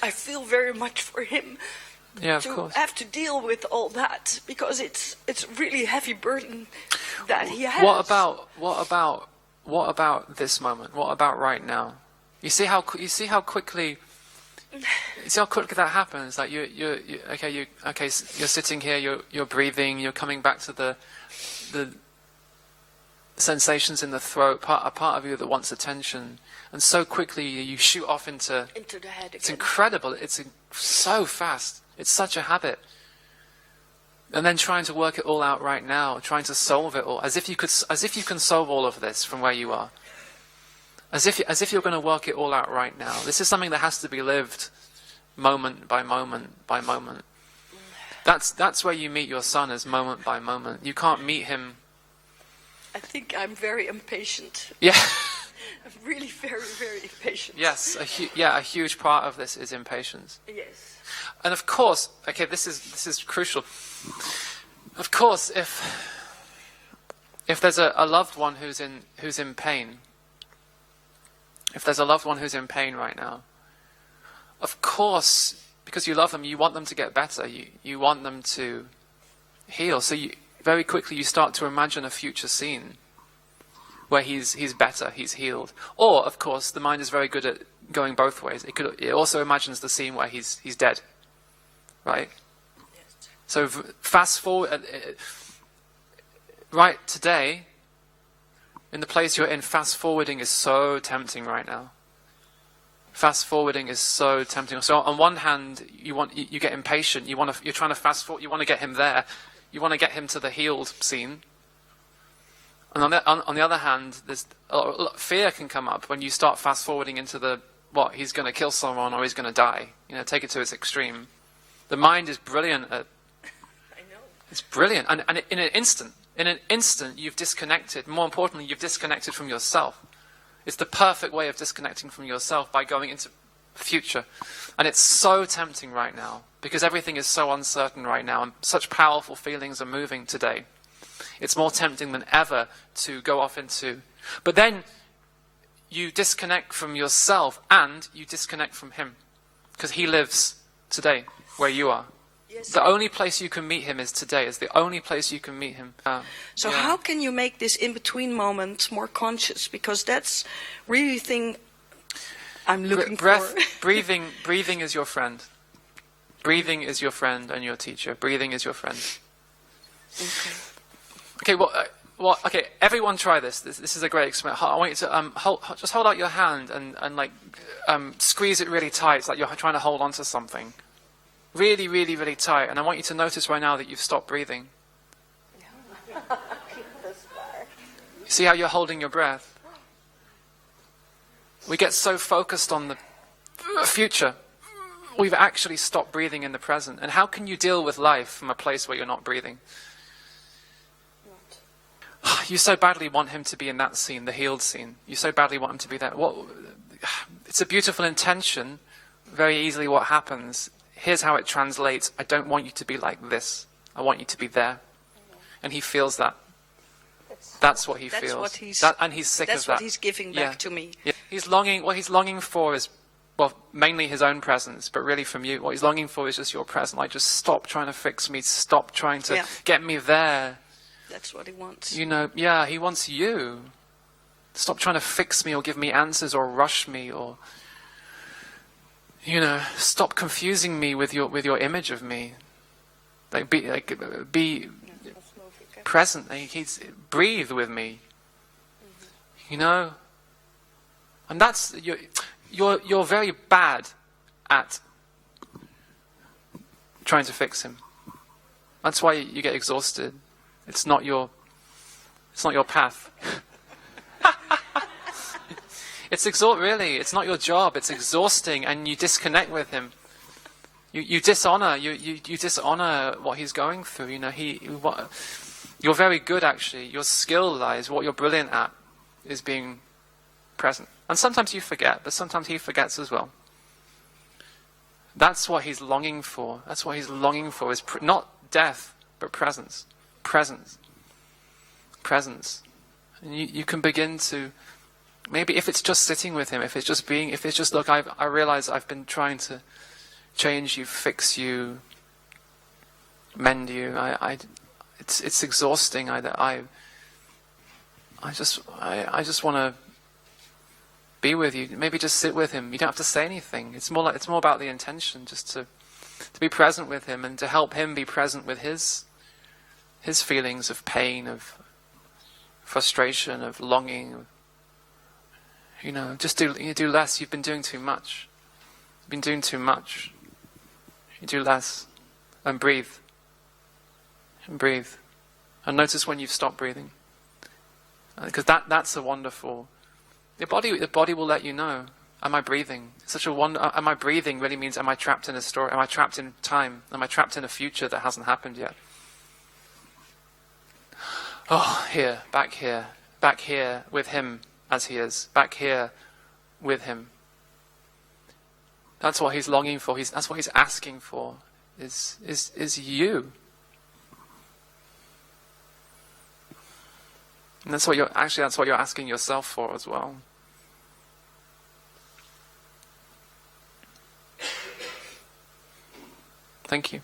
I feel very much for him. Yeah, of to course. have to deal with all that, because it's really a heavy burden that he has. What about this moment? What about right now? You see how quickly that happens. Like you're sitting here, you're breathing, you're coming back to the sensations in the throat, a part of you that wants attention, and so quickly you shoot off into the head again. It's incredible. It's so fast. It's such a habit. And then trying to work it all out right now, trying to solve it all, as if you can solve all of this from where you are. As if you're going to work it all out right now. This is something that has to be lived moment by moment by moment. That's where you meet your son, is moment by moment. You can't meet him. I think I'm very impatient. Yeah. I'm really very, very impatient. Yes, a huge part of this is impatience. Yes. And of course, okay, this is crucial. Of course, if there's a loved one who's in pain, if there's a loved one who's in pain right now, of course, because you love them, you want them to get better. You want them to heal. So very quickly you start to imagine a future scene where he's better, he's healed. Or, of course, the mind is very good at going both ways. It also imagines the scene where he's dead, right? Yes. So fast forward, right today, in the place you're in, fast forwarding is so tempting right now. Fast forwarding is so tempting. So on one hand, you get impatient. You're trying to fast forward. You want to get him there. You want to get him to the healed scene. And on the other hand, fear can come up when you start fast forwarding into he's going to kill someone or he's going to die. Take it to its extreme. The mind is brilliant at. I know. It's brilliant, and in an instant, you've disconnected. More importantly, you've disconnected from yourself. It's the perfect way of disconnecting from yourself, by going into future, and it's so tempting right now because everything is so uncertain right now, and such powerful feelings are moving today. It's more tempting than ever to go off into. But then you disconnect from yourself and you disconnect from him, because he lives today where you are. Yes. The only place you can meet him is today. It's the only place you can meet him. So how can you make this in-between moment more conscious? Because that's really the thing I'm looking for. Breathing is your friend. Breathing is your friend and your teacher. Breathing is your friend. Okay, okay, everyone try this. This is a great experiment. I want you to just hold out your hand and squeeze it really tight. It's like you're trying to hold on to something. Really, really, really tight. And I want you to notice right now that you've stopped breathing. See how you're holding your breath? We get so focused on the future, we've actually stopped breathing in the present. And how can you deal with life from a place where you're not breathing? You so badly want him to be in that scene, the healed scene. You so badly want him to be there. It's a beautiful intention. Very easily what happens, here's how it translates. I don't want you to be like this. I want you to be there. And he feels that. That's what he feels. And he's sick of that. That's what he's giving back to me. Yeah. What he's longing for is, mainly his own presence, but really from you. What he's longing for is just your presence. Like, just stop trying to fix me. Stop trying to get me there. That's what he wants. He wants you. Stop trying to fix me or give me answers or rush me or, stop confusing me with your image of me. Be present. Breathe with me. And that's you're very bad at trying to fix him. That's why you get exhausted. It's not your path. Really, it's not your job. It's exhausting, and you disconnect with him. You dishonor. You dishonor what he's going through. You're very good, actually. Your skill lies. What you're brilliant at is being present. And sometimes you forget, but sometimes he forgets as well. That's what he's longing for. That's what he's longing for, is not death, but presence. Presence. And you can begin to maybe if it's just sitting with him, if it's just, look, I realize I've been trying to change you, fix you, mend you. It's exhausting. I just want to be with you. Maybe just sit with him. You don't have to say anything. It's more about the intention, just to be present with him and to help him be present with his feelings of pain, of frustration, of longing. Just do less. You've been doing too much. You've been doing too much. You do less, and breathe. And breathe. And notice when you've stopped breathing. Because that's a wonderful... The body will let you know. Am I breathing? Am I breathing really means, am I trapped in a story? Am I trapped in time? Am I trapped in a future that hasn't happened yet? Oh, back here with him as he is. Back here with him. That's what he's longing for. That's what he's asking for. Is you. And that's what you're asking yourself for as well. Thank you.